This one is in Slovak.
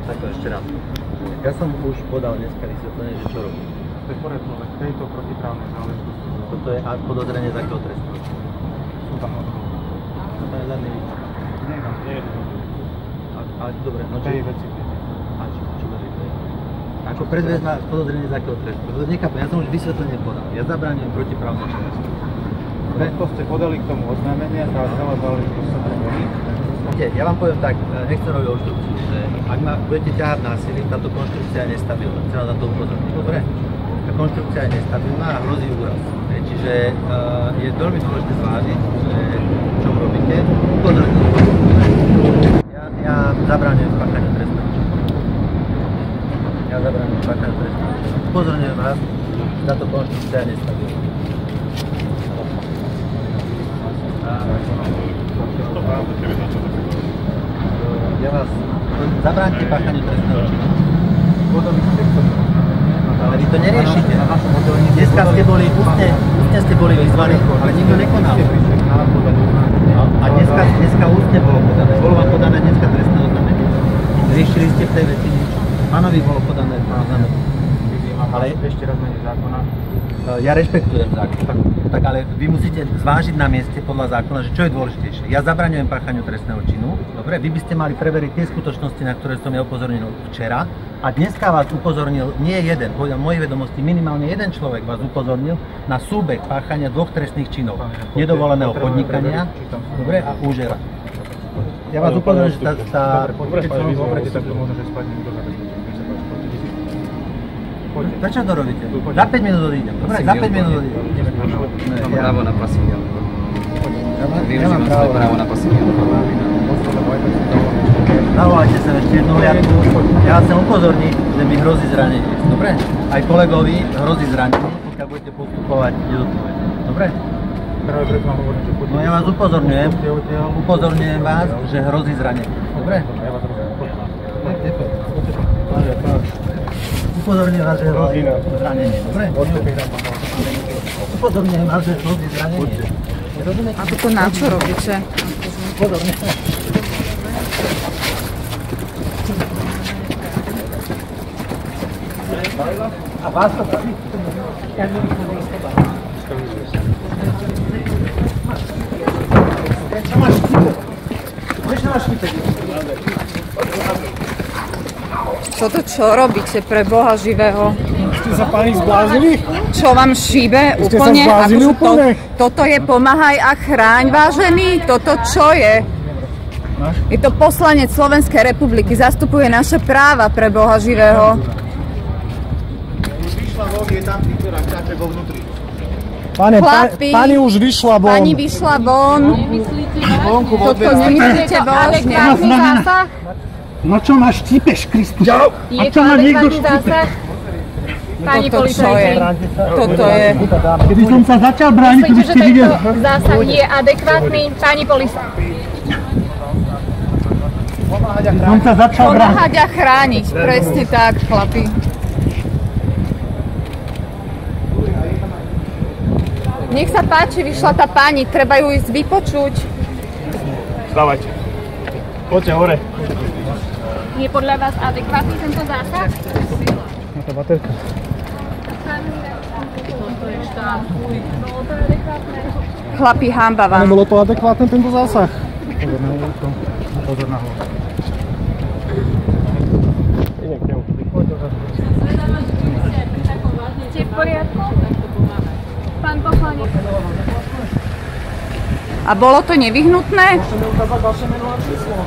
takto ešte raz. Ja som už podal dneska vysvetlenie, že čo robím. To je poriadku, ale tejto protiprávnej záležitosti. Toto je podozrenie z akého trestu. Sú tam hodnoty. To je žiadny výčet. Nie je to. Ale dobre, no čo? Tej veci. A čo verí? Ako predviesť na podozrenie z akého trestu? Pretože nechápem, ja som už vysvetlenie podal. Ja zabráňujem protiprávnej činnosti. Preto ste podali k tomu oznámenie a celá záležitosť sa prehorí. Ja vám poviem tak, nechcem robiť obštrukciu, že ak ma budete ťahať násilím, táto konštrukcia je nestabilná. Chcem na to upozorniť. Dobre? Tá konštrukcia je nestabilná a hrozí úraz. Čiže je veľmi dôležité zvážiť, že čo robíte. Upozorniť. Ja zabráňujem spáchaniu trestného činu. Upozorňujem vás, že táto konštrukcia je nestabilná. Ja vás zabránite páchaniu trestného činu. Ale vy to neriešite. Dneska ste boli ústne ste boli vyzvaní, ale nikto nekonal. A dneska ústne bolo podané. Bolo vám podané dneska trestné oznámenie. Riešili ste v tej veci niečo. Pánovi bolo podané oznámenie. Ale ešte raz menej zákona. Ja rešpektujem zákon, tak ale vy musíte zvážiť na mieste podľa zákona, že čo je dôležitejšie. Ja zabraňujem páchaniu trestného činu, dobre? Vy by ste mali preveriť tie skutočnosti, na ktoré som ja upozornil včera. A dneska vás upozornil nie jeden, podľa mojej vedomosti minimálne jeden človek vás upozornil na súbeh páchania dvoch trestných činov. Nedovoleného podnikania, dobre, a úžera. Ja vás upozorňujem, že tá... Dobre, tak to možno, že spadne do zabezpečenia. Prečo to robíte? Za 5 minút odídem. Dobre, za 5 minút odídem. Mám právo na pasivní. Ja mám právo na pasivní. Zavolajte sa ešte jednu hliadku. Ja vás chcem upozorniť, že mi hrozí zranenie. Dobre? Aj kolegovi hrozí zranenie, pokiaľ budete postupovať nezodpovedne. Dobre? No ja vás upozorňujem vás, že hrozí zranenie. Dobre? Upozorňujem vás, že hrozí zranenie. Dobre? Upozorňujem vás, že hrozí zranenie. A toto na čo robíte? Upozorňujem. A vás to baví? Toto čo robíte pre Boha živého? Ste sa páni zblázili? Čo vám šíbe úplne? Toto je pomáhaj a chráň, vážený? Toto čo je? Je to poslanec Slovenskej republiky, zastupuje naše práva pre Boha živého. Pani už vyšla von. Pani vyšla von. Toto nemyslíte vážne. No čo ma štípeš, Kristus? Je to adekvátny zásah? Pani policajti. Toto je. Keby som sa začal brániť, myslíte, že tento zásah je adekvátny? Pani policajti. Som sa začal brániť. Pomáhať a chrániť. Presne tak, chlapi. Nech sa páči, vyšla tá pani, treba ju ísť vypočuť. Vstávajte. Poďte hore. Je podľa vás adekvátny tento zásah? Na tá baterka. Toto je štát. Bolo to adekvátne? Chlapi, hanba vám. Nebolo to adekvátne tento zásah? Pozor na hlavu. Pozor na hlavu. Ste v poriadku? Pán poslanec. A bolo to nevyhnutné? Môžeme ukázať vaše meno a číslo.